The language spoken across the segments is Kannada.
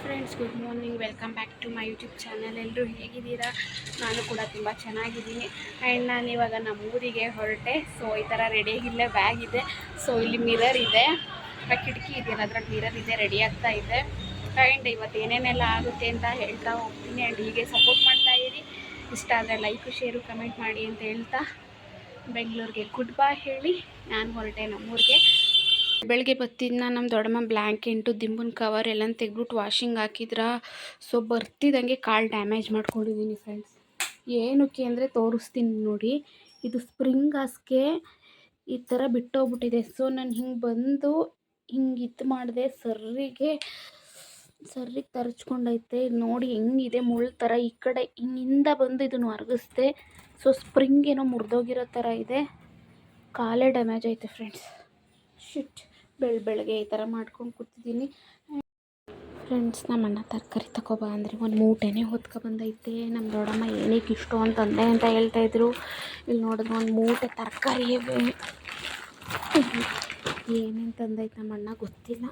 Friends, good morning. Welcome back to my YouTube channel. ಎಲ್ಲರೂ ಹೇಗಿದ್ದೀರಾ? ನಾನು ಕೂಡ ತುಂಬ ಚೆನ್ನಾಗಿದ್ದೀನಿ. ಆ್ಯಂಡ್ ನಾನು ಇವಾಗ ನಮ್ಮೂರಿಗೆ ಹೊರಟೆ. ಸೊ ಈ ಥರ ರೆಡಿಯಾಗಿಲ್ಲೇ ಬ್ಯಾಗ್ ಇದೆ. ಸೊ ಇಲ್ಲಿ ಮಿರರ್ ಇದೆ, ಆ ಕಿಟಕಿ ಇದೆಯಲ್ಲ ಅದ್ರಲ್ಲಿ ಮಿರರ್ ಇದೆ, ರೆಡಿ ಆಗ್ತಾ ಇದೆ. ಆ್ಯಂಡ್ ಇವತ್ತು ಏನೇನೆಲ್ಲ ಆಗುತ್ತೆ ಅಂತ ಹೇಳ್ತಾ ಹೋಗ್ತೀನಿ. ಆ್ಯಂಡ್ ಹೀಗೆ ಸಪೋರ್ಟ್ ಮಾಡ್ತಾ ಇರಿ. ಇಷ್ಟ ಆದರೆ ಲೈಕ್, ಶೇರು, ಕಮೆಂಟ್ ಮಾಡಿ ಅಂತ ಹೇಳ್ತಾ ಬೆಂಗಳೂರಿಗೆ ಗುಡ್ ಬೈ ಹೇಳಿ ನಾನು ಹೊರಟೆ ನಮ್ಮೂರಿಗೆ. ಬೆಳಗ್ಗೆ ಬತ್ತಿದ್ನ ನಮ್ಮ ದೊಡ್ಡಮ್ಮ ಬ್ಲ್ಯಾಂಕೆಟು ದಿಂಬುನ ಕವರ್ ಎಲ್ಲ ತೆಗೆದ್ಬಿಟ್ಟು ವಾಷಿಂಗ್ ಹಾಕಿದ್ರ. ಸೊ ಬರ್ತಿದ್ದಂಗೆ ಕಾಲು ಡ್ಯಾಮೇಜ್ ಮಾಡ್ಕೊಂಡಿದ್ದೀನಿ ಫ್ರೆಂಡ್ಸ್. ಏನಕ್ಕೆ ಅಂದರೆ ತೋರಿಸ್ತೀನಿ ನೋಡಿ. ಇದು ಸ್ಪ್ರಿಂಗ್ ಹಾಸ್ಗೆ ಈ ಥರ ಬಿಟ್ಟೋಗ್ಬಿಟ್ಟಿದೆ. ಸೊ ನಾನು ಹಿಂಗೆ ಬಂದು ಹಿಂಗೆ ಇದು ಮಾಡಿದೆ, ಸರ್ರಿಗೆ ತರಚ್ಕೊಂಡೈತೆ. ನೋಡಿ ಹೆಂಗಿದೆ ಮುಳ್ಳು ಥರ. ಈ ಕಡೆ ಹಿಂಗಿಂದ ಬಂದು ಇದನ್ನು ಒರಗಿಸ್ದೆ. ಸೊ ಸ್ಪ್ರಿಂಗ್ ಏನೋ ಮುರಿದೋಗಿರೋ ಥರ ಇದೆ. ಕಾಲೇ ಡ್ಯಾಮೇಜ್ ಐತೆ ಫ್ರೆಂಡ್ಸ್. ಶಿಟ್, ಬೆಳಗ್ಗೆ ಈ ಥರ ಮಾಡ್ಕೊಂಡು ಕೂತಿದ್ದೀನಿ. ಫ್ರೆಂಡ್ಸ್, ನಮ್ಮ ಅಣ್ಣ ತರಕಾರಿ ತಗೊಬಾ ಅಂದರೆ ಒಂದು ಮೂಟೆನೇ ಹೊತ್ಕೊಬಂದೈತೆ. ನಮ್ಮ ದೊಡ್ಡಮ್ಮ ಏನಕ್ಕೆ ಇಷ್ಟು ಅಂತಂದೆ ಅಂತ ಹೇಳ್ತಾಯಿದ್ರು. ಇಲ್ಲಿ ನೋಡಿದ್ರೆ ಒಂದು ಮೂಟೆ ತರಕಾರಿ ಏನೇನು ತಂದೈತೆ ನಮ್ಮ ಅಣ್ಣ ಗೊತ್ತಿಲ್ಲ.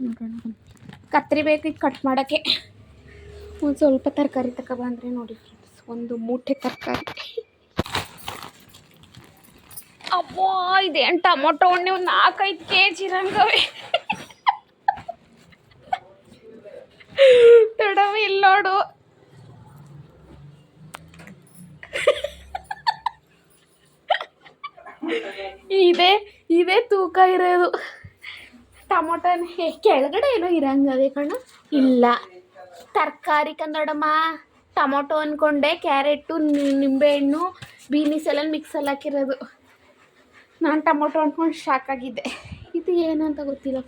ನೋಡೋಣ, ಕತ್ತರಿ ಬೇಕಿತ್ತು ಕಟ್ ಮಾಡೋಕ್ಕೆ. ಒಂದು ಸ್ವಲ್ಪ ತರಕಾರಿ ತಗೊಬಂದರೆ ನೋಡಿ ಫ್ರೆಂಡ್ಸ್, ಒಂದು ಮೂಟೆ ತರಕಾರಿ. ಅಬ್ಬಾ, ಇದೇನು ಟೊಮೊಟೊ ಹಣ್ಣು ಒಂದು 4-5 kg ಇರಂಗವೆ. ದೊಡ್ಡವ ಇಲ್ಲಿ ನೋಡು. ಇದೇ ತೂಕ ಇರೋದು ಟೊಮೊಟೊ. ಕೆಳಗಡೆ ಏನೋ ಇರಂಗವೆ ಕಣ. ಇಲ್ಲ, ತರಕಾರಿ ಕಂದೊಡಮ್ಮ. ಟೊಮೊಟೊ ಅಂದ್ಕೊಂಡೆ, ಕ್ಯಾರೆಟು, ನಿಂಬೆಹಣ್ಣು, ಬೀನಿಸ್ ಎಲ್ಲ ಮಿಕ್ಸಲ್ಲಿ ಹಾಕಿರೋದು. ನಾನು ಟೊಮೊಟೊ ಅಂದ್ಕೊಂಡು ಶಾಕ್ ಆಗಿದ್ದೆ. ಇದು ಏನಂತ ಗೊತ್ತಿಲ್ಲ.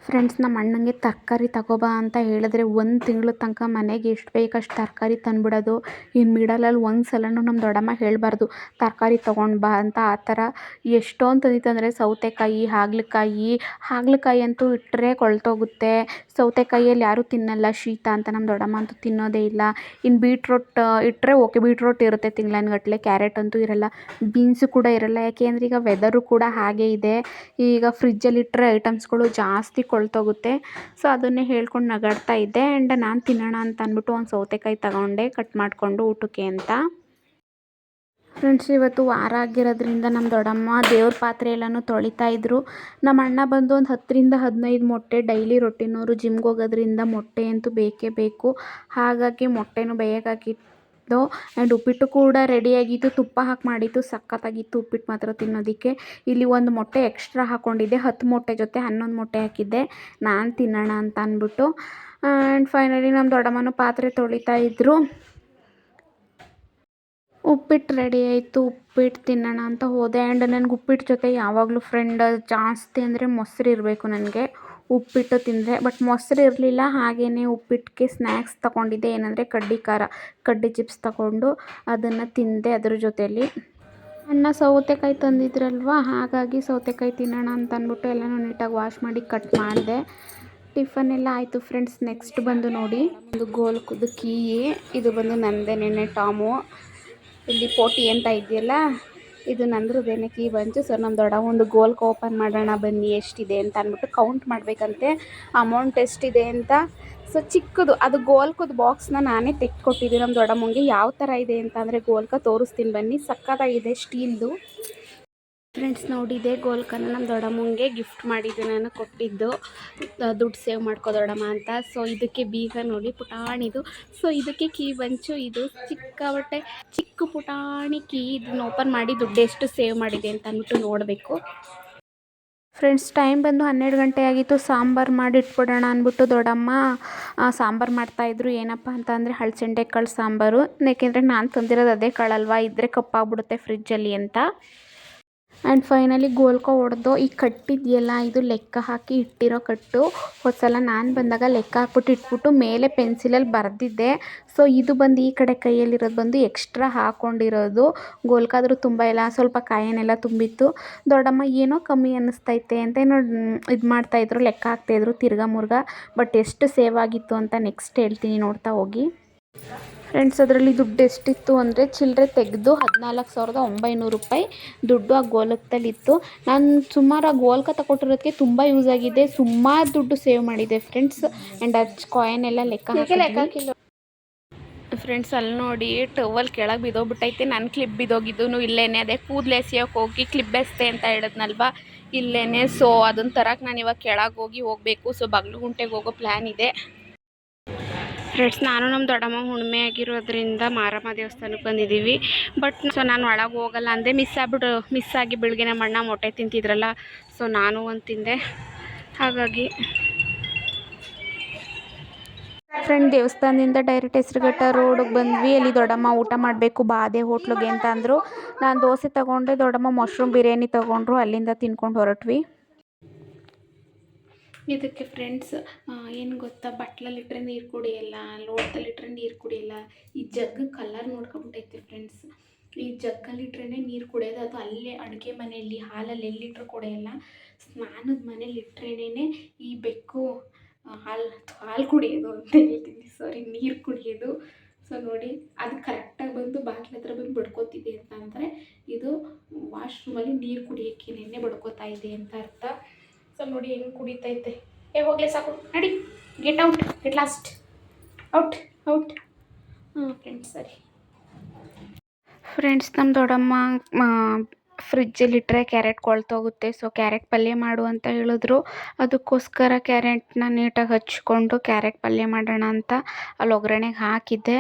ಫ್ರೆಂಡ್ಸ್, ನಮ್ಮ ಅಣ್ಣಂಗೆ ತರಕಾರಿ ತಗೊಬಾ ಅಂತ ಹೇಳಿದ್ರೆ 1 ತಿಂಗಳ ತನಕ ಮನೆಗೆ ಎಷ್ಟು ಬೇಕಷ್ಟು ತರಕಾರಿ ತಂದುಬಿಡೋದು. ಇನ್ನು ಮಿಡಲಲ್ಲಿ ಒಂದು ಸಲನೂ ನಮ್ಮ ದೊಡ್ಡಮ್ಮ ಹೇಳಬಾರ್ದು ತರಕಾರಿ ತೊಗೊಂಡು ಬಾ ಅಂತ. ಆ ಥರ ಎಷ್ಟೊಂದು ತಂದಿತ್ತಂದರೆ ಸೌತೆಕಾಯಿ, ಹಾಗಲಕಾಯಿ ಅಂತೂ ಇಟ್ಟರೆ ಕೊಳ್ತೋಗುತ್ತೆ. ಸೌತೆಕಾಯಿಯಲ್ಲಿ ಯಾರೂ ತಿನ್ನಲ್ಲ, ಶೀತ ಅಂತ. ನಮ್ಮ ದೊಡ್ಡಮ್ಮ ಅಂತೂ ತಿನ್ನೋದೇ ಇಲ್ಲ. ಇನ್ನು ಬೀಟ್ರೋಟ್ ಇಟ್ಟರೆ ಓಕೆ, ಬೀಟ್ರೋಟ್ ಇರುತ್ತೆ ತಿಂಗ್ಳನ್ಗಟ್ಟಲೆ. ಕ್ಯಾರೆಟ್ ಅಂತೂ ಇರಲ್ಲ, ಬೀನ್ಸು ಕೂಡ ಇರಲ್ಲ. ಯಾಕೆಂದರೆ ಈಗ ವೆದರು ಕೂಡ ಹಾಗೇ ಇದೆ. ಈಗ ಫ್ರಿಜ್ಜಲ್ಲಿ ಇಟ್ಟರೆ ಐಟಮ್ಸ್ಗಳು ಜಾಸ್ತಿ ಕೊಳ್ತೋಗುತ್ತೆ. ಸೊ ಅದನ್ನೇ ಹೇಳ್ಕೊಂಡು ನಗಾಡ್ತಾ ಇದ್ದೆ. ಆ್ಯಂಡ್ ನಾನು ತಿನ್ನೋಣ ಅಂತ ಅಂದ್ಬಿಟ್ಟು ಒಂದು ಸೌತೆಕಾಯಿ ತಗೊಂಡೆ, ಕಟ್ ಮಾಡಿಕೊಂಡು ಊಟಕ್ಕೆ ಅಂತ. ಫ್ರೆಂಡ್ಸ್, ಇವತ್ತು ವಾರ ಆಗಿರೋದ್ರಿಂದ ನಮ್ಮ ದೊಡ್ಡಮ್ಮ ದೇವ್ರ ಪಾತ್ರೆ ಎಲ್ಲನೂ ತೊಳಿತಾ ಇದ್ರು. ನಮ್ಮ ಅಣ್ಣ ಬಂದು ಒಂದು 10-15 ಮೊಟ್ಟೆ ಡೈಲಿ ರೊಟ್ಟಿನವರು ಜಿಮ್ಗೆ ಹೋಗೋದ್ರಿಂದ ಮೊಟ್ಟೆ ಅಂತೂ ಬೇಕೇ ಬೇಕು. ಹಾಗಾಗಿ ಮೊಟ್ಟೆನೂ ಬೇಯಕ್ಕೆ ಆ್ಯಂಡ್ ಉಪ್ಪಿಟ್ಟು ಕೂಡ ರೆಡಿಯಾಗಿತ್ತು. ತುಪ್ಪ ಹಾಕಿ ಮಾಡಿತ್ತು, ಸಖತ್ತಾಗಿತ್ತು ಉಪ್ಪಿಟ್ಟು ಮಾತ್ರ ತಿನ್ನೋದಕ್ಕೆ. ಇಲ್ಲಿ ಒಂದು ಮೊಟ್ಟೆ ಎಕ್ಸ್ಟ್ರಾ ಹಾಕ್ಕೊಂಡಿದ್ದೆ. 10 ಮೊಟ್ಟೆ ಜೊತೆ 11 ಮೊಟ್ಟೆ ಹಾಕಿದ್ದೆ ನಾನು ತಿನ್ನೋಣ ಅಂತ ಅಂದ್ಬಿಟ್ಟು. ಆ್ಯಂಡ್ ಫೈನಲಿ ನಮ್ಮ ದೊಡ್ಡಮ್ಮನೂ ಪಾತ್ರೆ ತೊಳಿತಾ ಇದ್ದರು. ಉಪ್ಪಿಟ್ಟು ರೆಡಿ ಆಯಿತು. ಉಪ್ಪಿಟ್ಟು ತಿನ್ನೋಣ ಅಂತ ಹೋದೆ. ಆ್ಯಂಡ್ ನನಗೆ ಉಪ್ಪಿಟ್ಟು ಜೊತೆ ಯಾವಾಗಲೂ ಫ್ರೆಂಡ್ ಜಾಸ್ತಿ ಅಂದರೆ ಮೊಸರು ಇರಬೇಕು ನನಗೆ ಉಪ್ಪಿಟ್ಟು ತಿಂದರೆ. ಬಟ್ ಮೊಸರು ಇರಲಿಲ್ಲ. ಹಾಗೆಯೇ ಉಪ್ಪಿಟ್ಟಿಗೆ ಸ್ನ್ಯಾಕ್ಸ್ ತೊಗೊಂಡಿದ್ದೆ. ಏನಂದರೆ ಕಡ್ಡಿ ಚಿಪ್ಸ್ ತೊಗೊಂಡು ಅದನ್ನು ತಿಂದೆ ಅದ್ರ ಜೊತೆಯಲ್ಲಿ. ಅಣ್ಣ ಸೌತೆಕಾಯಿ ತಂದಿದ್ರಲ್ವ, ಹಾಗಾಗಿ ಸೌತೆಕಾಯಿ ತಿನ್ನೋಣ ಅಂತ ಅಂದ್ಬಿಟ್ಟು ಎಲ್ಲನೂ ನೀಟಾಗಿ ವಾಶ್ ಮಾಡಿ ಕಟ್ ಮಾಡಿದೆ. ಟಿಫನ್ ಎಲ್ಲ ಆಯಿತು ಫ್ರೆಂಡ್ಸ್. ನೆಕ್ಸ್ಟ್ ಬಂದು ನೋಡಿ, ಒಂದು ಗೋಲ್ಕುದು ಕೀ. ಇದು ಬಂದು ನಂದೇ ನೆನ್ನೆ ಟಾಮು. ಇಲ್ಲಿ ಪೋಟಿ ಅಂತ ಇದೆಯಲ್ಲ, ಇದು ನಂದ್ರದೇನೆ ಕೀ ಬಂಚು. ಸೊ ನಮ್ಮ ದೊಡ್ಡ ಒಂದು ಗೋಲ್ಕ್ ಓಪನ್ ಮಾಡೋಣ ಬನ್ನಿ ಎಷ್ಟಿದೆ ಅಂತ ಅಂದ್ಬಿಟ್ಟು ಕೌಂಟ್ ಮಾಡಬೇಕಂತೆ ಅಮೌಂಟ್ ಎಷ್ಟಿದೆ ಅಂತ. ಸೊ ಚಿಕ್ಕದು ಅದು ಗೋಲ್ಕದ ಬಾಕ್ಸ್ನ ನಾನೇ ತೆಗೆದುಕೊಟ್ಟಿದ್ದೀನಿ ನಮ್ಮ ದೊಡ್ಡಮ್ಮಂಗೆ. ಯಾವ ಥರ ಇದೆ ಅಂತ ಅಂದರೆ ಗೋಲ್ಕ ತೋರಿಸ್ತೀನಿ ಬನ್ನಿ. ಸಕ್ಕತ್ತಾಗಿದೆ, ಸ್ಟೀಲ್ದು. ಫ್ರೆಂಡ್ಸ್, ನೋಡಿದೆ ಗೋಲ್ಕನ್ನು ನಮ್ಮ ದೊಡ್ಡಮ್ಮಂಗೆ ಗಿಫ್ಟ್ ಮಾಡಿದ್ದು, ನಾನು ಕೊಟ್ಟಿದ್ದು. ದುಡ್ಡು ಸೇವ್ ಮಾಡ್ಕೋ ದೊಡ್ಡಮ್ಮ ಅಂತ. ಸೊ ಇದಕ್ಕೆ ಬೀಗ ನೋಡಿ, ಪುಟಾಣಿದು. ಸೊ ಇದಕ್ಕೆ ಕೀ ಬಂಚು. ಇದು ಚಿಕ್ಕ ಪುಟಾಣಿ ಕೀ. ಇದನ್ನ ಓಪನ್ ಮಾಡಿ ದುಡ್ಡು ಎಷ್ಟು ಸೇವ್ ಮಾಡಿದೆ ಅಂತ ಅಂದ್ಬಿಟ್ಟು ನೋಡಬೇಕು. ಫ್ರೆಂಡ್ಸ್, ಟೈಮ್ ಬಂದು 12 ಗಂಟೆ ಆಗಿತ್ತು. ಸಾಂಬಾರು ಮಾಡಿ ಇಟ್ಬಿಡೋಣ ಅಂದ್ಬಿಟ್ಟು ದೊಡ್ಡಮ್ಮ ಸಾಂಬಾರು ಮಾಡ್ತಾಯಿದ್ರು. ಏನಪ್ಪ ಅಂತ ಅಂದರೆ ಹಲಸಂಡೆ ಕಾಳು ಸಾಂಬಾರು. ಏಕೆಂದರೆ ನಾನು ತಂದಿರೋದು ಅದೇ ಕಾಳಲ್ವ, ಇದ್ದರೆ ಕಪ್ಪಾಗ್ಬಿಡುತ್ತೆ ಫ್ರಿಜ್ಜಲ್ಲಿ ಅಂತ. ಆ್ಯಂಡ್ ಫೈನಲಿ ಗೋಲ್ಕ ಹೊಡೆದು ಈ ಕಟ್ಟಿದೆಯಲ್ಲ, ಇದು ಲೆಕ್ಕ ಹಾಕಿ ಇಟ್ಟಿರೋ ಕಟ್ಟು. ಹೊಸಲ ನಾನು ಬಂದಾಗ ಲೆಕ್ಕ ಹಾಕ್ಬಿಟ್ಟು ಇಟ್ಬಿಟ್ಟು ಮೇಲೆ ಪೆನ್ಸಿಲಲ್ಲಿ ಬರೆದಿದ್ದೆ. ಸೊ ಇದು ಬಂದು ಈ ಕಡೆ ಕೈಯಲ್ಲಿರೋದು ಬಂದು ಎಕ್ಸ್ಟ್ರಾ ಹಾಕ್ಕೊಂಡಿರೋದು. ಗೋಲ್ಕಾದರೂ ತುಂಬ ಎಲ್ಲ ಸ್ವಲ್ಪ ಕಾಯನ್ನೆಲ್ಲ ತುಂಬಿತ್ತು. ದೊಡ್ಡಮ್ಮ ಏನೋ ಕಮ್ಮಿ ಅನ್ನಿಸ್ತೈತೆ ಅಂತ ಏನೋ ಇದು ಮಾಡ್ತಾಯಿದ್ರು, ಲೆಕ್ಕ ಹಾಕ್ತಾಯಿದ್ರು ತಿರ್ಗಾ ಮುರ್ಗ. ಬಟ್ ಎಷ್ಟು ಸೇವ್ ಆಗಿತ್ತು ಅಂತ ನೆಕ್ಸ್ಟ್ ಹೇಳ್ತೀನಿ, ನೋಡ್ತಾ ಹೋಗಿ. ಫ್ರೆಂಡ್ಸ್ ಅದರಲ್ಲಿ ದುಡ್ಡು ಎಷ್ಟಿತ್ತು ಅಂದರೆ ಚಿಲ್ಲರೆ ತೆಗೆದು 14,900 ರೂಪಾಯಿ ದುಡ್ಡು ಆ ಗೋಲಕದಲ್ಲಿತ್ತು. ನಾನು ಸುಮಾರು ಗೋಲ್ಕ ತಗೊಟ್ಟಿರೋದಕ್ಕೆ ತುಂಬ ಯೂಸ್ ಆಗಿದೆ, ಸುಮಾರು ದುಡ್ಡು ಸೇವ್ ಮಾಡಿದೆ ಫ್ರೆಂಡ್ಸ್. ಆ್ಯಂಡ್ ಅದು ಕಾಯಿನ್ ಎಲ್ಲ ಲೆಕ್ಕ ಹಾಕಿದ್ವಿ ಫ್ರೆಂಡ್ಸ್. ಅಲ್ಲಿ ನೋಡಿ ಟವಲ್ ಕೆಳಗೆ ಬಿದ್ದೋಗ್ಬಿಟ್ಟೈತೆ. ನನ್ನ ಕ್ಲಿಪ್ ಬಿದ್ದೋಗಿದ್ದು ಇಲ್ಲೇನೆ, ಅದೇ ಕೂದಲು ಎಸೆಯೋಕೆ ಹೋಗಿ ಕ್ಲಿಪ್ ಎಸ್ತೆ ಅಂತ ಹೇಳಿದ್ನಲ್ವ ಇಲ್ಲೇನೆ. ಸೊ ಅದನ್ನ ತರಕ್ಕೆ ನಾನು ಇವಾಗ ಕೆಳಗೆ ಹೋಗಬೇಕು. ಸೊ ಬಾಗಲಗುಂಟೆಗೆ ಹೋಗೋ ಪ್ಲ್ಯಾನ್ ಇದೆ ಫ್ರೆಂಡ್ಸ್. ನಾನು ನಮ್ಮ ದೊಡ್ಡಮ್ಮ ಹುಣ್ಣಿಮೆ ಆಗಿರೋದ್ರಿಂದ ಮಾರಮ್ಮ ದೇವಸ್ಥಾನಕ್ಕೆ ಬಂದಿದ್ದೀವಿ. ಬಟ್ ಸೊ ನಾನು ಒಳಗೆ ಹೋಗಲ್ಲ ಅಂದೆ, ಮಿಸ್ ಆಗಿ ಬೆಳಗ್ಗೆ ನಮ್ಮ ಅಣ್ಣ ಮೊಟ್ಟೆ ತಿಂತಿದ್ರಲ್ಲ, ಸೊ ನಾನು ಒಂದು ತಿಂದೆ. ಹಾಗಾಗಿ ಫ್ರೆಂಡ್ ದೇವಸ್ಥಾನದಿಂದ ಡೈರೆಕ್ಟ್ ಹೆಸರುಘಟ್ಟ ರೋಡಿಗೆ ಬಂದ್ವಿ. ಅಲ್ಲಿ ದೊಡ್ಡಮ್ಮ ಊಟ ಮಾಡಬೇಕು ಬಾ ಅದೇ ಹೋಟ್ಲಿಗೆ ಅಂತ ಅಂದರು. ನಾನು ದೋಸೆ ತೊಗೊಂಡೆ, ದೊಡ್ಡಮ್ಮ ಮಶ್ರೂಮ್ ಬಿರಿಯಾನಿ ತೊಗೊಂಡ್ರು. ಅಲ್ಲಿಂದ ತಿನ್ಕೊಂಡು ಹೊರಟ್ವಿ. ಇದಕ್ಕೆ ಫ್ರೆಂಡ್ಸ್ ಏನು ಗೊತ್ತಾ, ಬಟ್ಲಲ್ಲಿಟ್ಟರೆ ನೀರು ಕುಡಿಯಲ್ಲ, ಲೋಟದಲ್ಲಿಟ್ಟರೆ ನೀರು ಕುಡಿಯಲ್ಲ. ಈ ಜಗ್ ಕಲರ್ ನೋಡ್ಕೊಂಬಿಟ್ಟೈತೆ ಫ್ರೆಂಡ್ಸ್. ಈ ಜಗ್ಗಲ್ಲಿಟ್ರೇ ನೀರು ಕುಡಿಯೋದು, ಅದು ಅಲ್ಲೇ ಅಡುಗೆ ಮನೆಯಲ್ಲಿ ಹಾಲಲ್ಲಿ ಎಲ್ಲಿಟ್ರೂ ಕುಡಿಯಲ್ಲ. ಸ್ನಾನದ ಮನೇಲಿ ಇಟ್ರೇನೆ ಈ ಬೆಕ್ಕು ಹಾಲು ಕುಡಿಯೋದು ಅಂತ ಹೇಳ್ತೀನಿ, ಸಾರಿ ನೀರು ಕುಡಿಯೋದು. ಸೊ ನೋಡಿ ಅದು ಕರೆಕ್ಟಾಗಿ ಬಂದು ಬಾಗಿಲ ಹತ್ರ ಬಂದು ಬಡ್ಕೋತಿದೆ ಅಂತ ಅಂದರೆ ಇದು ವಾಶ್ರೂಮಲ್ಲಿ ನೀರು ಕುಡಿಯೋಕ್ಕೇನೆ ಬಡ್ಕೋತಾ ಇದೆ ಅಂತ ಅರ್ಥ. ಸೊ ನೋಡಿ ಹೆಂಗೆ ಕುಡಿತೈತೆ. ಹೋಗಲೇ ಸಾಕು, ನಡಿ, get out, get lost, out out. Friends ಸರಿ. ಫ್ರೆಂಡ್ಸ್ ನಮ್ಮ ದೊಡ್ಡಮ್ಮ ಫ್ರಿಜ್ಜಲ್ಲಿಟ್ಟರೆ ಕ್ಯಾರೆಟ್ ಕೊಳ್ತೋಗುತ್ತೆ. ಸೊ ಕ್ಯಾರೆಟ್ ಪಲ್ಯ ಮಾಡು ಅಂತ ಹೇಳಿದ್ರು. ಅದಕ್ಕೋಸ್ಕರ ಕ್ಯಾರೆಟ್ನ ನೀಟಾಗಿ ಹಚ್ಕೊಂಡು ಕ್ಯಾರೆಟ್ ಪಲ್ಯ ಮಾಡೋಣ ಅಂತ ಅಲ್ಲಿ ಒಗ್ಗರಣೆಗೆ ಹಾಕಿದ್ದೆ.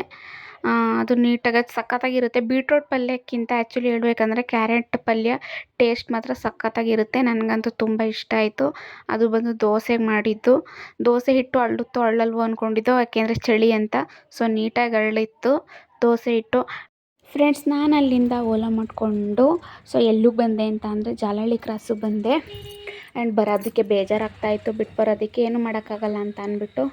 ಅದು ನೀಟಾಗಿ ಸಖತ್ತಾಗಿರುತ್ತೆ. ಬೀಟ್ರೋಟ್ ಪಲ್ಯಕ್ಕಿಂತ ಆ್ಯಕ್ಚುಲಿ ಹೇಳ್ಬೇಕಂದ್ರೆ ಕ್ಯಾರೆಟ್ ಪಲ್ಯ ಟೇಸ್ಟ್ ಮಾತ್ರ ಸಖತ್ತಾಗಿರುತ್ತೆ. ನನಗಂತೂ ತುಂಬ ಇಷ್ಟ ಆಯಿತು. ಅದು ಬಂದು ದೋಸೆಗೆ ಮಾಡಿದ್ದು. ದೋಸೆ ಹಿಟ್ಟು ಅರಳಲ್ವೋ ಅಂದ್ಕೊಂಡಿದ್ದು, ಯಾಕೆಂದರೆ ಚಳಿ ಅಂತ. ಸೊ ನೀಟಾಗಿ ಅರಳಿತ್ತು ದೋಸೆ ಹಿಟ್ಟು. ಫ್ರೆಂಡ್ಸ್ ನಾನು ಅಲ್ಲಿಂದ ಓಲಾ ಮಾಡಿಕೊಂಡು ಸೊ ಎಲ್ಲಿಗೆ ಬಂದೆ ಅಂತ ಅಂದರೆ ಜಾಲಹಳ್ಳಿ ಕ್ರಾಸಿಗೆ ಬಂದೆ. ಆ್ಯಂಡ್ ಬರೋದಕ್ಕೆ ಬೇಜಾರಾಗ್ತಾಯಿತ್ತು, ಬಿಟ್ಟು ಬರೋದಕ್ಕೆ ಏನು ಮಾಡೋಕ್ಕಾಗಲ್ಲ ಅಂತ ಅಂದ್ಬಿಟ್ಟು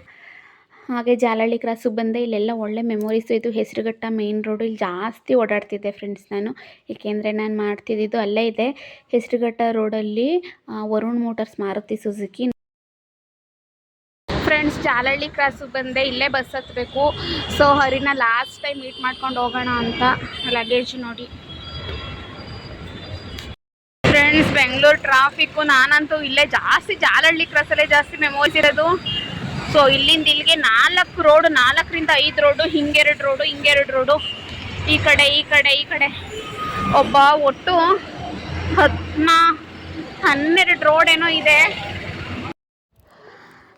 ಹಾಗೆ ಜಾಲಹಳ್ಳಿ ಕ್ರಾಸಿಗೆ ಬಂದೆ. ಇಲ್ಲೆಲ್ಲ ಒಳ್ಳೆ ಮೆಮೊರೀಸು. ಇದು ಹೆಸರುಘಟ್ಟ ಮೇನ್ ರೋಡು. ಇಲ್ಲಿ ಜಾಸ್ತಿ ಓಡಾಡ್ತಿದ್ದೆ ಫ್ರೆಂಡ್ಸ್ ನಾನು, ಏಕೆಂದರೆ ನಾನು ಮಾಡ್ತಿದ್ದಿದ್ದು ಅಲ್ಲೇ ಇದೆ ಹೆಸರುಘಟ್ಟ ರೋಡಲ್ಲಿ Varun Motors Maruti Suzuki. Friends Jalahalli ಕ್ರಾಸಿಗೆ ಬಂದೆ, ಇಲ್ಲೇ ಬಸ್ ಹತ್ತಬೇಕು. ಸೊ ಹರಿನ ಲಾಸ್ಟ್ ಟೈಮ್ ಮೀಟ್ ಮಾಡ್ಕೊಂಡು ಹೋಗೋಣ ಅಂತ. ಲಗೇಜ್ ನೋಡಿ ಫ್ರೆಂಡ್ಸ್, ಬೆಂಗಳೂರು ಟ್ರಾಫಿಕ್ಕು. ನಾನಂತೂ ಇಲ್ಲೇ ಜಾಸ್ತಿ ಜಾಲಹಳ್ಳಿ ಕ್ರಾಸಲ್ಲೇ ಜಾಸ್ತಿ ಮೆಮೊರೀಸ್ ಇರೋದು. ಸೊ ಇಲ್ಲಿಂದ ಇಲ್ಲಿಗೆ 4 ರೋಡು, 4ರಿಂದ 5 ರೋಡು, ಹಿಂಗೆರಡು ರೋಡು, ಹಿಂಗೆರಡು ರೋಡು, ಈ ಕಡೆ ಈ ಕಡೆ ಈ ಕಡೆ ಒಟ್ಟು 12 ರೋಡ್ ಏನೋ ಇದೆ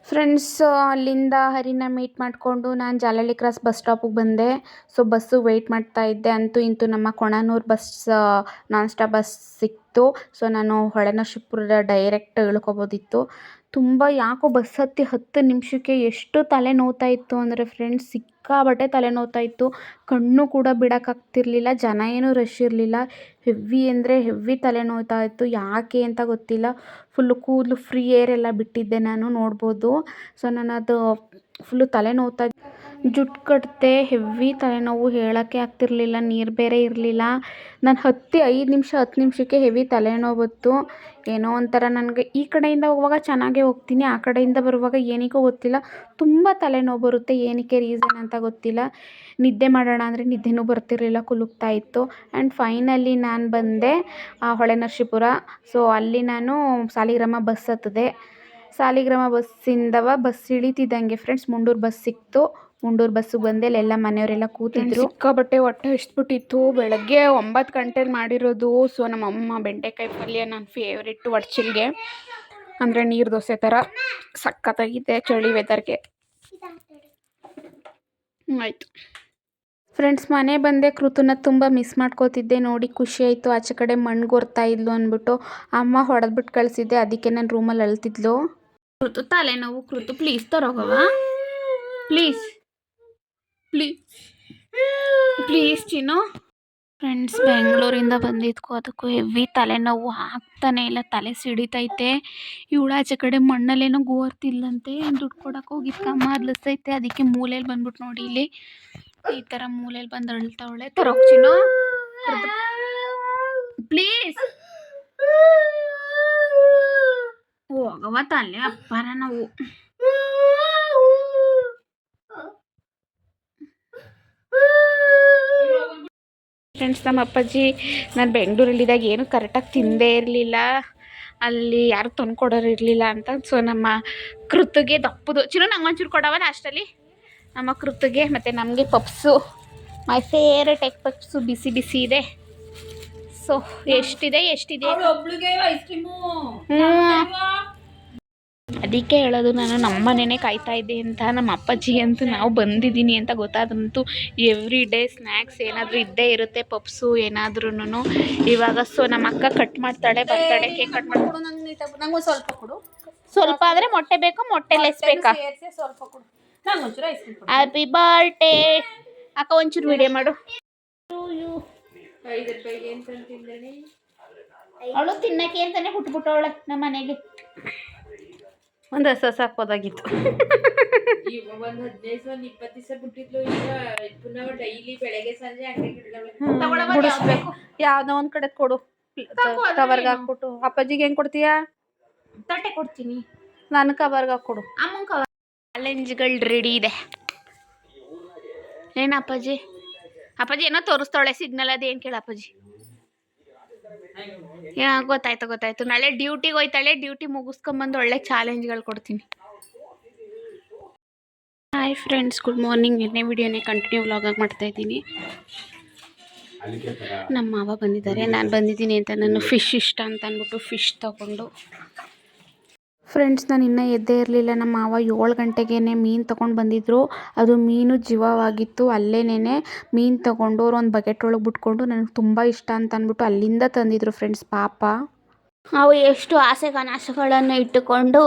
ಫ್ರೆಂಡ್ಸ್. ಅಲ್ಲಿಂದ ಹರಿನ ಮೀಟ್ ಮಾಡಿಕೊಂಡು ನಾನು ಜಾಲಹಳ್ಳಿ ಕ್ರಾಸ್ ಬಸ್ ಸ್ಟಾಪಿಗೆ ಬಂದೆ. ಸೊ ಬಸ್ಸು ವೆಯ್ಟ್ ಮಾಡ್ತಾ ಇದ್ದೆ. ಅಂತೂ ಇಂತೂ ನಮ್ಮ Konanur bus non stop bus ಸಿಕ್ತು. ಸೊ ನಾನು ಹೊಳೆನರಸೀಪುರದ ಡೈರೆಕ್ಟ್ ಇಳ್ಕೊಬೋದಿತ್ತು. ತುಂಬ ಯಾಕೋ ಬಸ್ ಹತ್ತಿ 10 ನಿಮಿಷಕ್ಕೆ ಎಷ್ಟು ತಲೆ ನೋವ್ತಾ ಇತ್ತು ಅಂದರೆ ಫ್ರೆಂಡ್ಸ್, ಸಿಕ್ಕಾಬಟ್ಟೆ ತಲೆ ನೋವ್ತಾ ಇತ್ತು. ಕಣ್ಣು ಕೂಡ ಬಿಡೋಕ್ಕಾಗ್ತಿರ್ಲಿಲ್ಲ. ಜನ ಏನೂ ರಶ್ ಇರಲಿಲ್ಲ. ಹೆವಿ ಅಂದರೆ ಹೆವಿ ತಲೆ ನೋವ್ತಾ ಇತ್ತು. ಯಾಕೆ ಅಂತ ಗೊತ್ತಿಲ್ಲ. ಫುಲ್ಲು ಕೂದಲು ಫ್ರೀ ಏರ್ ಎಲ್ಲ ಬಿಟ್ಟಿದ್ದೆ ನಾನು, ನೋಡ್ಬೋದು. ಸೊ ನಾನು ಅದು ಫುಲ್ಲು ತಲೆ ನೋವ್ತಾ ಜುಟ್ಟು ಕಟ್ಟಿದೆ. ಹೆವಿ ತಲೆನೋವು, ಹೇಳೋಕ್ಕೆ ಆಗ್ತಿರ್ಲಿಲ್ಲ. ನೀರು ಬೇರೆ ಇರಲಿಲ್ಲ. ನಾನು ಹತ್ತಿ 5 ನಿಮಿಷ 10 ನಿಮಿಷಕ್ಕೆ ಹೆವಿ ತಲೆನೋವು ಬಂತು. ಏನೋ ಒಂಥರ ನನಗೆ ಈ ಕಡೆಯಿಂದ ಹೋಗುವಾಗ ಚೆನ್ನಾಗೇ ಹೋಗ್ತೀನಿ, ಆ ಕಡೆಯಿಂದ ಬರುವಾಗ ಏನಕ್ಕೋ ಗೊತ್ತಿಲ್ಲ ತುಂಬ ತಲೆನೋವು ಬರುತ್ತೆ. ಏನಕ್ಕೆ ರೀಸನ್ ಅಂತ ಗೊತ್ತಿಲ್ಲ. ನಿದ್ದೆ ಮಾಡೋಣ ಅಂದರೆ ನಿದ್ದೆನೂ ಬರ್ತಿರ್ಲಿಲ್ಲ, ಕುಲುಕ್ತಾ ಇತ್ತು. ಆ್ಯಂಡ್ ಫೈನಲಿ ನಾನು ಬಂದೆ ಹೊಳೆನರಸೀಪುರ. ಸೊ ಅಲ್ಲಿ ನಾನು ಸಾಲಿಗ್ರಾಮ ಬಸ್ ಹತ್ತಿದೆ. ಸಾಲಿಗ್ರಾಮ ಬಸ್ ಇಳಿತಿದ್ದಂಗೆ ಫ್ರೆಂಡ್ಸ್ ಮುಂಡೂರು ಬಸ್ ಸಿಕ್ತು. ಮುಂಡೂರು ಬಸ್ಸಿಗೆ ಬಂದೆ. ಅಲ್ಲೆಲ್ಲ ಮನೆಯವರೆಲ್ಲ ಕೂತಿದ್ರು. ಸಿಕ್ಕಾಬಟ್ಟೆ ಹೊಟ್ಟೆ ಹಸಿದ್ಬಿಟ್ಟಿತ್ತು. ಬೆಳಗ್ಗೆ 9 ಗಂಟೆಲಿ ಮಾಡಿರೋದು. ಸೊ ನಮ್ಮಮ್ಮ ಬೆಂಡೆಕಾಯಿ ಪಲ್ಯ ನನ್ನ ಫೇವ್ರೆಟ್ಟು ಒಡ್ಚಿಲ್ಗೆ, ಅಂದರೆ ನೀರು ದೋಸೆ ಥರ ಸಖತ್ತಾಗಿದೆ ಚಳಿ ವೆದರ್ಗೆ. ಆಯಿತು ಫ್ರೆಂಡ್ಸ್, ಮನೆ ಬಂದೆ. ಕೃತುನ ತುಂಬ ಮಿಸ್ ಮಾಡ್ಕೋತಿದ್ದೆ. ನೋಡಿ ಖುಷಿ ಆಯಿತು. ಆಚೆ ಕಡೆ ಮಣ್ಗೊರ್ತಾ ಇದ್ಲು ಅಂದ್ಬಿಟ್ಟು ಅಮ್ಮ ಹೊಡೆದ್ಬಿಟ್ಟು ಕಳಿಸಿದ್ದೆ. ಅದಕ್ಕೆ ನಾನು ರೂಮಲ್ಲಿ ಅಳ್ತಿದ್ಲು. ಕೃತು ತಲೆನೋವು, ಕೃತು ಪ್ಲೀಸ್ ತರೋಗವ, please please please Chinnu. Friends ಬೆಂಗಳೂರಿಂದ ಬಂದಿದ್ಕು ಅದಕ್ಕೂ ಹೆವಿ ತಲೆನೋವು, ಆಗ್ತಾನೆ ಇಲ್ಲ, ತಲೆ ಸಿಡಿತೈತೆ. ಇವಳು ಆಚೆ ಕಡೆ ಮಣ್ಣಲ್ಲೇನೋ ಗೋರ್ತಿಲ್ಲಂತೆ. ದುಡ್ಡು ಕೊಡಕ್ಕೆ ಹೋಗಿದ್ಕ ಅಮ್ಮ ಅದ್ಲಸ್ತೈತೆ. ಅದಕ್ಕೆ ಮೂಲೆಯಲ್ಲಿ ಬಂದ್ಬಿಟ್ಟು ನೋಡಿ ಇಲ್ಲಿ ಈ ಥರ ಮೂಲೆಯಲ್ಲಿ ಬಂದು ಅಳ್ತಾವಳೆ. ತರೋಗ್ ಚಿನ್ನು ಪ್ಲೀಸ್. ಹೋಗವ ತಲೆ ಅಪ್ಪರ ನಾವು. ಫ್ರೆಂಡ್ಸ್, ನಮ್ಮ ಅಪ್ಪಾಜಿ ನಾನು ಬೆಂಗಳೂರಲ್ಲಿದ್ದಾಗ ಏನು ಕರೆಕ್ಟಾಗಿ ತಿಂದೇ ಇರಲಿಲ್ಲ, ಅಲ್ಲಿ ಯಾರು ತಂದ್ಕೊಡೋರು ಇರಲಿಲ್ಲ ಅಂತ. ಸೊ ನಮ್ಮ ಕೃತಿಗೆ ದಪ್ಪದು ಚಿನ್ನು ನಂಗೆ ಒಂಚೂರು ಕೊಡವಲ್ಲ ಅಷ್ಟರಲ್ಲಿ, ನಮ್ಮ ಕೃತಿಗೆ ಮತ್ತು ನಮಗೆ puffs, my favourite egg puffs ಬಿಸಿ ಬಿಸಿ ಇದೆ. ಸೊ ಎಷ್ಟಿದೆ ಅದಕ್ಕೆ ಹೇಳೋದು ನಾನು ನಮ್ಮನೆಯೇ ಕಾಯ್ತಾ ಇದ್ದೆ ಅಂತ. ನಮ್ಮ ಅಪ್ಪಾಜಿ ಅಂತೂ ನಾವು ಬಂದಿದ್ದೀನಿ ಅಂತ ಗೊತ್ತಾದಂತೂ ಎವ್ರಿ ಡೇ ಸ್ನ್ಯಾಕ್ಸ್ ಏನಾದರೂ ಇದ್ದೇ ಇರುತ್ತೆ, ಪಪ್ಸು ಏನಾದ್ರೂ. ಇವಾಗ ಸೊ ನಮ್ಮ ಅಕ್ಕ ಕಟ್ ಮಾಡ್ತಾಳೆ, ಬರ್ತಾಳೆ, ಕೇಕ್ ಕಟ್ ಮಾಡ್ಕೊಡು. ನಂಗೆ ಸ್ವಲ್ಪ ಕೊಡು. ಸ್ವಲ್ಪ ಆದರೆ ಮೊಟ್ಟೆ ಬೇಕಾ, ಮೊಟ್ಟೆ ಲೆಸ್ ಬೇಕಾ? ಸ್ವಲ್ಪ ಕೊಡು. ಹ್ಯಾಪಿ ಬರ್ಡೇ ಅಕ್ಕ, ಒಂಚೂರು ವಿಡಿಯೋ ಮಾಡು. ಅವಳು ತಿನ್ನಕ್ಕೆ ಅಂತಾನೆ ಹುಟ್ಬಿಟ್ಟವಳೆ ನಮ್ಮ ಮನೆಗೆ. ಒಂದು ಹಸ ಹಾಕೋದಾಗಿತ್ತು. ಒಂದು 15 20 ದಿವಸ ಬಿಟ್ಟಿದ್ಲು. ಈಗ ಪುನಃ ಡೈಲಿ ಬೆಳಗ್ಗೆ ಸಂಜೆ ಬಿಡಿಸ್ಬೇಕು. ಯಾವ್ದೋ ಒಂದ್ ಕಡೆ ಕೊಡು, ಕವರ್ಗೆ ಹಾಕ್ಬಿಟ್ಟು. ಅಪ್ಪಾಜಿಗೆ ಹೆಂಗ್ ಕೊಡ್ತೀಯಾ? ತಟ್ಟೆ ಕೊಡ್ತೀನಿ. ನಾನು ಕವರ್ಗೆ ಹಾಕ್ಕೊಡು. ಅಮ್ಮನ ಕವರ್. ಚಾಲೆಂಜ್ಗಳು ರೆಡಿ ಇದೆ. ಏನು ಅಪ್ಪಾಜಿ? ಅಪ್ಪಾಜಿ ಏನೋ ತೋರಿಸ್ತಾಳೆ ಸಿಗ್ನಲ್, ಅದೇನು ಕೇಳ ಅಪ್ಪಾಜಿ? ಗೊತ್ತಾಯ್ತು. ನಾಳೆ ಡ್ಯೂಟಿಗೆ ಹೋಯ್ತಾಳೆ, ಡ್ಯೂಟಿ ಮುಗಿಸ್ಕೊಂಬಂದು ಒಳ್ಳೆ ಚಾಲೆಂಜ್ಗಳು ಕೊಡ್ತೀನಿ. Hi friends, good morning. ನಿನ್ನೆ ವಿಡಿಯೋನೇ ಕಂಟಿನ್ಯೂ ವ್ಲಾಗಾಗಿ ಮಾಡ್ತಾಯಿದ್ದೀನಿ. ನಮ್ಮ ಮಾವ ಬಂದಿದ್ದಾರೆ, ನಾನು ಬಂದಿದ್ದೀನಿ ಅಂತ ನಾನು ಫಿಶ್ ಇಷ್ಟ ಅಂತ ಅಂದ್ಬಿಟ್ಟು ಫಿಶ್ ತೊಗೊಂಡು. ಫ್ರೆಂಡ್ಸ್, ನಾನು ಇನ್ನೂ ಎದ್ದೇ ಇರಲಿಲ್ಲ. ನಮ್ಮ ಮಾವ 7 ಗಂಟೆಗೇ ಮೀನು ತೊಗೊಂಡು ಬಂದಿದ್ದರು. ಅದು ಮೀನು ಜೀವವಾಗಿತ್ತು. ಅಲ್ಲೇನೇ ಮೀನು ತೊಗೊಂಡು ಅವ್ರು ಒಂದು ಬಕೆಟ್ ಒಳಗೆ ಬಿಟ್ಕೊಂಡು, ನನಗೆ ತುಂಬ ಇಷ್ಟ ಅಂತ ಅಂದ್ಬಿಟ್ಟು ಅಲ್ಲಿಂದ ತಂದಿದ್ರು ಫ್ರೆಂಡ್ಸ್. ಪಾಪ ಅವು ಎಷ್ಟು ಆಸೆ ಕನಸುಗಳನ್ನು ಇಟ್ಟುಕೊಂಡು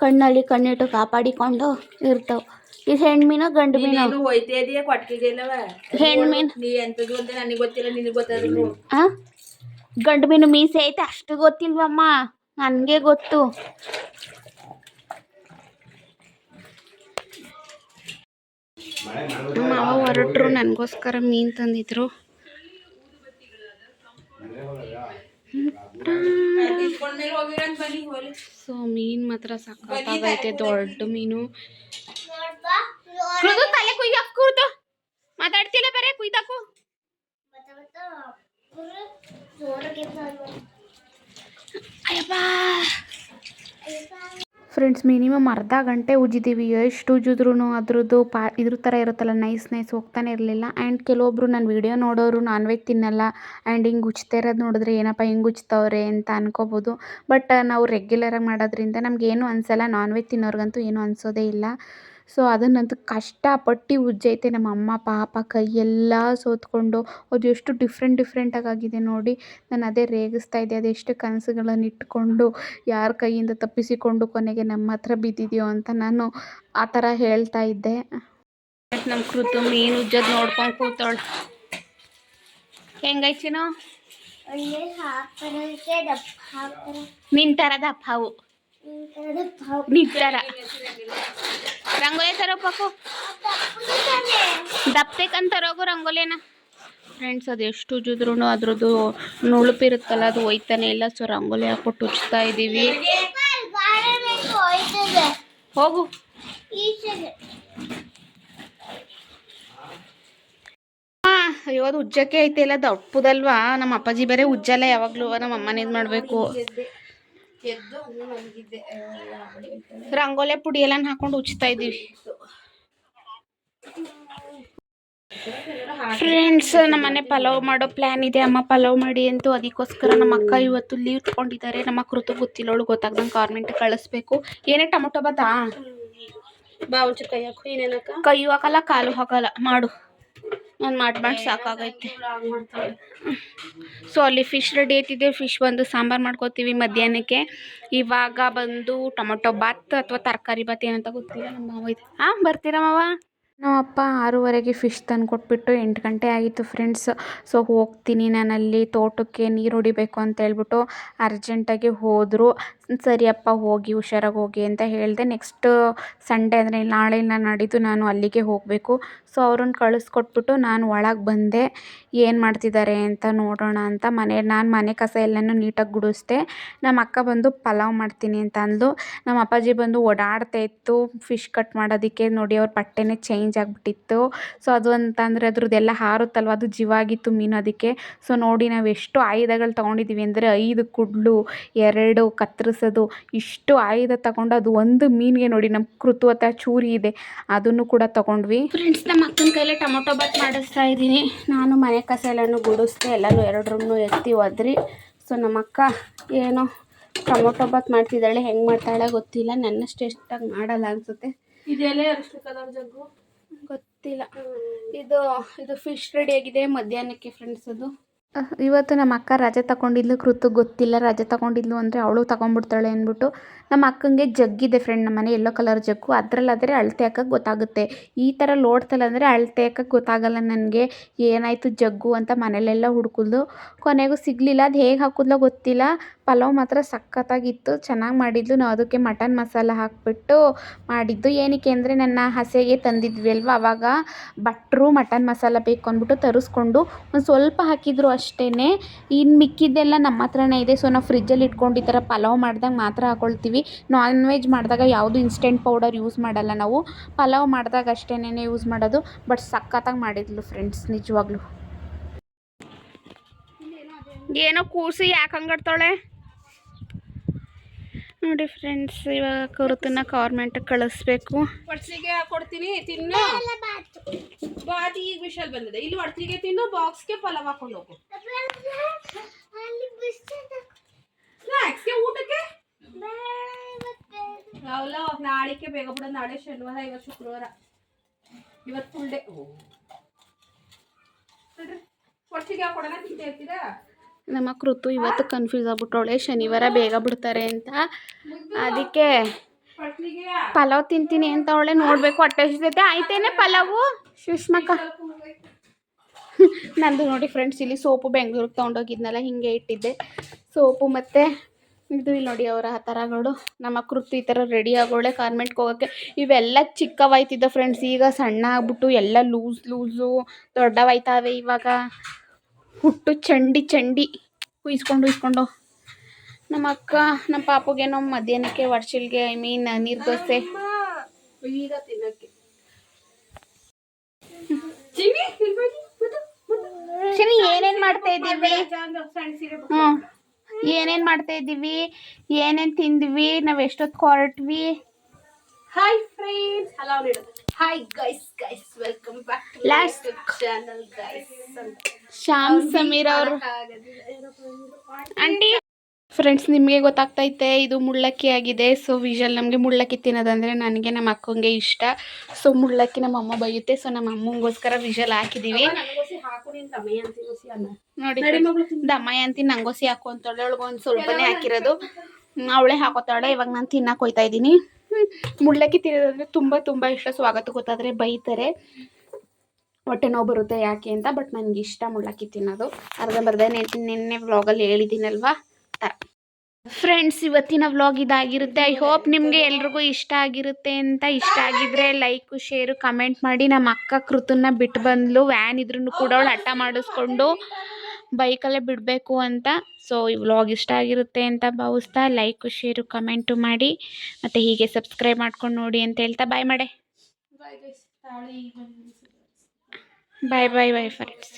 ಕಣ್ಣಲ್ಲಿ ಕಣ್ಣಿಟ್ಟು ಕಾಪಾಡಿಕೊಂಡು ಇರ್ತವೆ. ಇದು ಹೆಣ್ಮೀನು ಗಂಡು ಮೀನು? ಗಂಡು ಮೀನು ಮೀಸೆ ಐತೆ, ಅಷ್ಟು ಗೊತ್ತಿಲ್ವಮ್ಮ, ನನಗೆ ಗೊತ್ತು. ಮಾವ ಹೊರಟ್ರು, ನನಗೋಸ್ಕರ ಮೀನು ತಂದಿದ್ರು. ಸೊ ಮೀನು ಮಾತ್ರ ಸಕ್ಕತ್ತಾಗೈತೆ, ದೊಡ್ಡ ಮೀನು. ತಲೆ ಕುಯ್ದು ಮಾತಾಡ್ತಿಲ್ಲ, ಬರೇ ಕುಯ್ದಾಕು. ಫ್ರೆಂಡ್ಸ್, ಮಿನಿಮಮ್ ಅರ್ಧ ಗಂಟೆ ಉಜ್ಜಿದ್ದೀವಿ. ಎಷ್ಟು ಉಜ್ಜಿದ್ರೂ ಅದ್ರದ್ದು ಇದ್ರ ಥರ ಇರುತ್ತಲ್ಲ, ನೈಸ್ ಹೋಗ್ತಾನೆ ಇರಲಿಲ್ಲ. ಆ್ಯಂಡ್ ಕೆಲವೊಬ್ರು ನನ್ನ ವಿಡಿಯೋ ನೋಡೋರು ನಾನ್ ವೆಜ್ ತಿನ್ನಲ್ಲ, ಆ್ಯಂಡ್ ಹಿಂಗೆ ಉಜ್ತಾ ಇರೋದು ನೋಡಿದ್ರೆ ಏನಪ್ಪ ಹಿಂಗೆ ಉಜ್ತವ್ರೆ ಅಂತ ಅನ್ಕೋಬೋದು. ಬಟ್ ನಾವು ರೆಗ್ಯುಲರಾಗಿ ಮಾಡೋದ್ರಿಂದ ನಮಗೇನು ಅನಿಸಲ್ಲ. ನಾನ್ ವೆಜ್ ತಿನ್ನೋರ್ಗಂತೂ ಏನೂ ಅನಿಸೋದೇ ಇಲ್ಲ. ಸೊ ಅದನ್ನಂತೂ ಕಷ್ಟಪಟ್ಟು ಉಜ್ಜೈತೆ ನಮ್ಮ ಅಮ್ಮ. ಪಾಪ ಕೈಯೆಲ್ಲ ಸೋತ್ಕೊಂಡು ಅದು ಎಷ್ಟು ಡಿಫ್ರೆಂಟಾಗಿ ಆಗಿದೆ ನೋಡಿ. ನಾನು ಅದೇ ರೇಗಿಸ್ತಾ ಇದ್ದೆ, ಅದೆಷ್ಟು ಕನಸುಗಳನ್ನು ಇಟ್ಕೊಂಡು ಯಾರ ಕೈಯಿಂದ ತಪ್ಪಿಸಿಕೊಂಡು ಕೊನೆಗೆ ನಮ್ಮ ಹತ್ರ ಬಿದ್ದಿದೆಯೋ ಅಂತ ನಾನು ಆ ಥರ ಹೇಳ್ತಾ ಇದ್ದೆ. ನಮ್ಮ ಕೃತು ಮೀನು ಉಜ್ಜೋದು ನೋಡ್ಕೊಂಡು ಕೂತವಳು. ಹೆಂಗೈಚಿನೋ? ನಿನ್ ಥರ ದಪ್ಪ ಹಾವು, ನಿನ್ ಥರ ರಂಗೋಲಿ ಥರ ಪಾಕು ದಪ್ಪಬೇಕಂತಾರೋಗು ರಂಗೋಲಿನ. ಫ್ರೆಂಡ್ಸ್, ಅದು ಎಷ್ಟು ಉಜ್ಜಿದ್ರೂ ಅದ್ರದ್ದು ನುಳುಪಿರುತ್ತಲ್ಲ, ಅದು ಹೋಯ್ತಾನೆ ಇಲ್ಲ. ಸೊ ರಂಗೋಲಿ ಹಾಕ್ಬಿಟ್ಟು ಉಜ್ತಾ ಇದ್ದೀವಿ. ಹೋಗು. ಅಯ್ಯೋ, ಅದು ಉಜ್ಜಕ್ಕೆ ಐತೆ ಇಲ್ಲ, ದಪ್ಪದಲ್ವಾ. ನಮ್ಮ ಅಪ್ಪಾಜಿ ಬೇರೆ ಉಜ್ಜಲ್ಲ ಯಾವಾಗಲೂ, ನಮ್ಮ ಅಮ್ಮನ ಇದು ಮಾಡಬೇಕು. ರಂಗೋಲಿ ಪುಡಿ ಎಲ್ಲ ಹಾಕೊಂಡು ಉಜ್ತಾ ಇದ್ದೀವಿ. ಫ್ರೆಂಡ್ಸ್, ನಮ್ಮನೆ ಪಲಾವ್ ಮಾಡೋ ಪ್ಲ್ಯಾನ್ ಇದೆ. ಅಮ್ಮ ಪಲಾವ್ ಮಾಡಿ ಅಂತೂ, ಅದಕ್ಕೋಸ್ಕರ ನಮ್ಮ ಅಕ್ಕ ಇವತ್ತು ಲೀವ್ ತಗೊಂಡಿದ್ದಾರೆ. ನಮ್ಮ ಕೃತು ಗೊತ್ತಿಲ್ಲವಳು, ಗೊತ್ತಾಗ್ದಂಗೆ ಗೌರ್ಮೆಂಟ್ ಕಳಿಸ್ಬೇಕು. ಏನೇ ಟೊಮೊಟೊ ಬತ್ತಾ ಬಾ, ಒಂಚೂರು ಕೈ ಹಾಕು. ಏನೇನಕ್ಕ? ಕೈ ಹಾಕಲ್ಲ, ಕಾಲು ಹಾಕಲ್ಲ, ಮಾಡು. ನಾನು ಮಾಡಿ ಸಾಕಾಗೈತೆ. ಸೊ ಅಲ್ಲಿ ಫಿಶ್ ರೆಡಿ ಐತಿದೆ. ಫಿಶ್ ಬಂದು ಸಾಂಬಾರು ಮಾಡ್ಕೋತೀವಿ ಮಧ್ಯಾಹ್ನಕ್ಕೆ. ಇವಾಗ ಬಂದು ಟೊಮೊಟೊ ಬಾತ್ ಅಥವಾ ತರಕಾರಿ ಬಾತ್ ಏನಂತ ಗೊತ್ತಿಲ್ಲ. ನಮ್ಮ ಮಾವ ಇದೆ. ಬರ್ತೀರಾ ಮಾವ? ನಮ್ಮಪ್ಪ 6:30ಗೆ ಫಿಶ್ ತಂದು ಕೊಟ್ಬಿಟ್ಟು 8 ಗಂಟೆ ಆಗಿತ್ತು ಫ್ರೆಂಡ್ಸ್. ಸೊ ಹೋಗ್ತೀನಿ ನಾನಲ್ಲಿ ತೋಟಕ್ಕೆ, ನೀರು ಹೊಡಿಬೇಕು ಅಂತ ಹೇಳ್ಬಿಟ್ಟು ಅರ್ಜೆಂಟಾಗಿ ಹೋದರು. ಸರಿಯಪ್ಪ ಹೋಗಿ ಹುಷಾರಾಗಿ ಹೋಗಿ ಅಂತ ಹೇಳಿದೆ. ನೆಕ್ಸ್ಟ್ ಸಂಡೇ ಅಂದರೆ ನಾಳೆ ಇಲ್ಲ ನಾಡಿದ್ದು ನಾನು ಅಲ್ಲಿಗೆ ಹೋಗಬೇಕು. ಸೊ ಅವ್ರನ್ನ ಕಳಿಸ್ಕೊಟ್ಬಿಟ್ಟು ನಾನು ಒಳಗೆ ಬಂದೆ. ಏನು ಮಾಡ್ತಿದ್ದಾರೆ ಅಂತ ನೋಡೋಣ ಅಂತ ನಾನು ಮನೆ ಕಸ ಎಲ್ಲನೂ ನೀಟಾಗಿ ಗುಡಿಸ್ದೆ. ನಮ್ಮ ಅಕ್ಕ ಬಂದು ಪಲಾವ್ ಮಾಡ್ತೀನಿ ಅಂತ ಅಂದ್ಲು. ನಮ್ಮ ಅಪ್ಪಾಜಿ ಬಂದು ಓಡಾಡ್ತಾ ಇತ್ತು ಫಿಶ್ ಕಟ್ ಮಾಡೋದಕ್ಕೆ. ನೋಡಿ ಅವ್ರ ಬಟ್ಟೆನೇ ಚೇಂಜ್ ಆಗಿಬಿಟ್ಟಿತ್ತು. ಸೊ ಅದು ಅಂತಂದರೆ ಅದ್ರದ್ದೆಲ್ಲ ಹಾರುತ್ತಲ್ವ, ಅದು ಜಿವಾಗಿತ್ತು ಮೀನು ಅದಕ್ಕೆ. ಸೊ ನೋಡಿ ನಾವು ಎಷ್ಟು ಆಯುಧಗಳು ತೊಗೊಂಡಿದ್ದೀವಿ ಅಂದರೆ 5 ಕುಡ್ಲು, 2 ಕತ್ತರಿಸೋದು, ಇಷ್ಟು ಆಯುಧ ತಗೊಂಡು ಅದು ಒಂದು ಮೀನಿಗೆ ನೋಡಿ ನಮ್ಮ ಕೃತು ಹತ್ರ ಚೂರಿ ಇದೆ ಅದನ್ನು ಕೂಡ ತೊಗೊಂಡ್ವಿ. ಫ್ರೆಂಡ್ಸ್, ನಮ್ಮ ಅಕ್ಕನ ಕೈಲೇ ಟೊಮೊಟೊ ಬಾತ್ ಮಾಡಿಸ್ತಾ ಇದ್ದೀನಿ. ನಾನು ಮನೆ ಕಸ ಎಲ್ಲನೂ ಗುಡಿಸ್ದೆ, ಎಲ್ಲನೂ 2 ರೂಮ್ನು ಎತ್ತಿ ಒದ್ರಿ. ಸೊ ನಮ್ಮ ಅಕ್ಕ ಏನೋ ಟೊಮೊಟೊ ಬಾತ್ ಮಾಡ್ತಿದ್ದಾಳೆ. ಹೆಂಗೆ ಮಾಡ್ತಾಳೆ ಗೊತ್ತಿಲ್ಲ, ನನ್ನಷ್ಟು ಎಷ್ಟಾಗಿ ಮಾಡಲ್ಲ ಅನಿಸುತ್ತೆ. ಇದೆಲ್ಲ ಅಷ್ಟು ಕಲರ್ ಜಗ್ಗು ಗೊತ್ತಿಲ್ಲ. ಇದು ಫಿಶ್ ರೆಡಿ ಆಗಿದೆ ಮಧ್ಯಾಹ್ನಕ್ಕೆ ಫ್ರೆಂಡ್ಸ್. ಅದು ಇವತ್ತು ನಮ್ಮ ಅಕ್ಕ ರಜೆ ತಗೊಂಡಿದ್ಲು. ಕೃತು ಗೊತ್ತಿಲ್ಲ ರಜೆ ತಗೊಂಡಿದ್ಲು ಅಂದರೆ ಅವಳು ತಗೊಂಡ್ಬಿಡ್ತಾಳೆ ಅಂದ್ಬಿಟ್ಟು. ನಮ್ಮ ಅಕ್ಕಂಗೆ ಜಗ್ಗಿದೆ ಫ್ರೆಂಡ್, ನಮ್ಮ ಮನೆ ಯೆಲ್ಲೋ ಕಲರ್ ಜಗ್ಗು. ಅದರಲ್ಲಾದರೆ ಅಳತೆ ಹಾಕಕ್ಕೆ ಗೊತ್ತಾಗುತ್ತೆ. ಈ ಥರ ಲೋಡ್ತಲ್ಲ ಅಂದರೆ ಅಳತೆ ಹಾಕಕ್ಕೆ ಗೊತ್ತಾಗಲ್ಲ ನನಗೆ. ಏನಾಯಿತು ಜಗ್ಗು ಅಂತ ಮನೇಲೆಲ್ಲ ಹುಡುಕಿದ್ಲು, ಕೊನೆಗೂ ಸಿಗಲಿಲ್ಲ. ಅದು ಹೇಗೆ ಹಾಕಿದ್ಲೋ ಗೊತ್ತಿಲ್ಲ. ಪಲಾವ್ ಮಾತ್ರ ಸಖತ್ತಾಗಿತ್ತು, ಚೆನ್ನಾಗಿ ಮಾಡಿದ್ಲು. ನಾವು ಅದಕ್ಕೆ ಮಟನ್ ಮಸಾಲ ಹಾಕಿಬಿಟ್ಟು ಮಾಡಿದ್ದು. ಏನಕ್ಕೆ ಅಂದರೆ ನನ್ನ ಹಸೆಗೆ ತಂದಿದ್ವಿ ಅಲ್ವ, ಆವಾಗ ಭಟ್ರು ಮಟನ್ ಮಸಾಲ ಬೇಕು ಅಂದ್ಬಿಟ್ಟು ತರಿಸ್ಕೊಂಡು ಒಂದು ಸ್ವಲ್ಪ ಹಾಕಿದ್ರು ಅಷ್ಟೇ. ಇನ್ನು ಮಿಕ್ಕಿದ್ದೆಲ್ಲ ನಮ್ಮ ಹತ್ರನೇ ಇದೆ. ಸೊ ನಾವು ಫ್ರಿಜ್ಜಲ್ಲಿ ಇಟ್ಕೊಂಡು ಈ ಥರ ಪಲಾವ್ ಮಾಡಿದಾಗ ಮಾತ್ರ ಹಾಕ್ಕೊಳ್ತೀವಿ. ನಾನ್ ವೆಜ್ ಮಾಡಿದಾಗ ಯಾವುದು ಇನ್ಸ್ಟೆಂಟ್ ಪೌಡರ್ ಯೂಸ್ ಮಾಡಲ್ಲ ನಾವು. ಪಲಾವ್ ಮಾಡಿದಾಗ ಅಷ್ಟೇನೆ ಯೂಸ್ ಮಾಡೋದು. ಬಟ್ ಸಖತ್ತಾಗಿ ಮಾಡಿದ್ಲು ಫ್ರೆಂಡ್ಸ್, ನಿಜವಾಗ್ಲೂ. ಏನೋ ಕೂಸಿ ಯಾಕೆ ಹಂಗಾಡ್ತಾಳೆ ನೋಡಿ ಫ್ರೆಂಡ್ಸ್. ಇವಾಗ ಕರುತನ್ನ ಗೌರ್ಮೆಂಟ್ ಕಳಿಸ್ಬೇಕು. ಹೊಡ್ಸಿಗೆ ಹಾಕೊಡ್ತೀನಿ, ತಿನ್ನು. ಬಾತ್ ಈಗ ವಿಷಲ್ ಬಂದಿದೆ. ಇಲ್ಲಿ ಹೊಡ್ಸಿಗೆ ತಿನ್ನು, ಬಾಕ್ಸ್ಗೆ ಪಲಾವ್ ಹಾಕೊಂಡು ಹೋಗು. ಸ್ನಾಕ್ಸ್ಗೆ ಊಟಕ್ಕೆ ಅವಲ್ಲ ನಾಳೆಗೆ ಬೇಗ ಬಿಡ. ನಾಳೆ ಶನಿವಾರ, ಇವತ್ತು ಶುಕ್ರವಾರ, ಇವತ್ತು ಫುಲ್ ಡೇ. ಹೊಡ್ಸಿಗೆ ಹಾಕೊಡೋಣ ತಿಂತ ಇರ್ತೀರಾ. ನಮ್ಮ ಕೃತು ಇವತ್ತು ಕನ್ಫ್ಯೂಸ್ ಆಗ್ಬಿಟ್ಟವಳೆ, ಶನಿವಾರ ಬೇಗ ಬಿಡ್ತಾರೆ ಅಂತ. ಅದಕ್ಕೆ ಪಲಾವ್ ತಿಂತೀನಿ ಅಂತ ಅವಳೆ. ನೋಡಬೇಕು ಹೊಟ್ಟೆ ಹಸಿತೈತೆ. ಆಯ್ತೇನೆ ಪಲಾವು ಸುಷ್ಮಕ್ಕ. ನಂದು ನೋಡಿ ಫ್ರೆಂಡ್ಸ್, ಇಲ್ಲಿ ಸೋಪು ಬೆಂಗಳೂರಿಗೆ ತೊಗೊಂಡೋಗಿದ್ನಲ್ಲ, ಹಿಂಗೆ ಇಟ್ಟಿದ್ದೆ ಸೋಪು. ಮತ್ತು ಇದು ಇಲ್ಲಿ ನೋಡಿ ಅವರ ಥರಗಳು. ನಮ್ಮ ಕೃತು ಈ ಥರ ರೆಡಿ ಆಗೋಳೆ ಕಾರ್ಮೆಂಟ್ಗೆ ಹೋಗೋಕ್ಕೆ. ಇವೆಲ್ಲ ಚಿಕ್ಕವಾಯ್ತಿದ್ದ ಫ್ರೆಂಡ್ಸ್, ಈಗ ಸಣ್ಣ ಆಗ್ಬಿಟ್ಟು ಎಲ್ಲ ಲೂಸು ದೊಡ್ಡವಾಯ್ತಾವೆ. ಇವಾಗ ಹುಟ್ಟು ಚಂಡಿ ಉಯಿಸ್ಕೊಂಡು ನಮ್ಮ ಅಕ್ಕ ನಮ್ಮ ಪಾಪುಗೇನೋ ಮಧ್ಯಾಹ್ನಕ್ಕೆ ವರ್ಷಿಲ್ಗೆ ನೀರು ದೋಸೆ ಈಗ ತಿನ್ನಕ್ಕೆ. ಶನಿ ಏನೇನು ಮಾಡ್ತಾ ಇದ್ದೀವಿ? ಏನೇನು ಮಾಡ್ತಾ ಇದ್ದೀವಿ, ಏನೇನು ತಿಂದ್ವಿ, ನಾವು ಎಷ್ಟೊತ್ತು ಹೊರಟ್ವಿ. Hi friends, hello hi guys welcome back to last channel guys. Shyam Sameer ಅವರು ಆಂಟಿ. ಫ್ರೆಂಡ್ಸ್, ನಿಮಗೆ ಗೊತ್ತಾಗ್ತೈತೆ ಇದು ಮುಳ್ಳಕ್ಕಿ ಆಗಿದೆ. ಸೊ ವಿಜಲ್ ನಮಗೆ ಮುಳ್ಳಕ್ಕಿ ತಿನ್ನೋದಂದರೆ ನನಗೆ ನಮ್ಮ ಅಕ್ಕಂಗೆ ಇಷ್ಟ. ಸೊ ಮುಳ್ಳಕ್ಕಿ ನಮ್ಮ ಅಮ್ಮ ಬೈಯುತ್ತೆ. ಸೊ ನಮ್ಮ ಅಮ್ಮಂಗೋಸ್ಕರ ವಿಜಲ್ ಹಾಕಿದ್ದೀವಿ. ನೋಡಿ ದಮಯಂತಿ ನಂಗೋಸಿ ಹಾಕು ಅಂತೇಳಿ ಅವಳಿಗೊಂದು ಸ್ವಲ್ಪನೇ ಹಾಕಿರೋದು, ಅವಳೇ ಹಾಕೋತಾಳೆ. ಇವಾಗ ನಾನು ತಿನ್ನಕ್ಕೆ ಹೋಗ್ತಾ ಇದ್ದೀನಿ. ಮುಳ್ಳಕ್ಕಿ ತಿನ್ನೋದಂದರೆ ತುಂಬ ಇಷ್ಟ. ಸ್ವಾಗತ ಗೊತ್ತಾದರೆ ಬೈತಾರೆ, ಹೊಟ್ಟೆ ನೋವು ಬರುತ್ತೆ ಯಾಕೆ ಅಂತ. ಬಟ್ ನನಗೆ ಇಷ್ಟ ಮುಳ್ಳಕ್ಕಿ ತಿನ್ನೋದು. ಅರ್ಧಂಬರ್ಧ ನಿನ್ನೆ ವ್ಲಾಗಲ್ಲಿ ಹೇಳಿದ್ದೀನಲ್ವಾ. ಫ್ರೆಂಡ್ಸ್, ಇವತ್ತಿನ ವ್ಲಾಗ್ ಇದಾಗಿರುತ್ತೆ. ಐ ಹೋಪ್ ನಿಮಗೆ ಎಲ್ರಿಗೂ ಇಷ್ಟ ಆಗಿರುತ್ತೆ ಅಂತ. ಇಷ್ಟ ಆಗಿದ್ರೆ ಲೈಕು ಶೇರು ಕಮೆಂಟ್ ಮಾಡಿ. ನಮ್ಮ ಅಕ್ಕ ಕೃತನ್ನ ಬಿಟ್ಟು ಬಂದ್ಲು, ವ್ಯಾನ್ ಇದ್ರೂ ಕೂಡ ಅವಳು ಹಠ ಮಾಡಿಸ್ಕೊಂಡು ಬೈಕಲ್ಲೇ ಬಿಡಬೇಕು ಅಂತ. ಸೊ ಈ ವ್ಲಾಗ್ ಇಷ್ಟ ಆಗಿರುತ್ತೆ ಅಂತ ಭಾವಿಸ್ತಾ ಲೈಕು ಶೇರು ಕಮೆಂಟು ಮಾಡಿ, ಮತ್ತು ಹೀಗೆ ಸಬ್ಸ್ಕ್ರೈಬ್ ಮಾಡ್ಕೊಂಡು ನೋಡಿ ಅಂತ ಹೇಳ್ತಾ ಬಾಯ್ ಮಾಡೆ. Bye friends.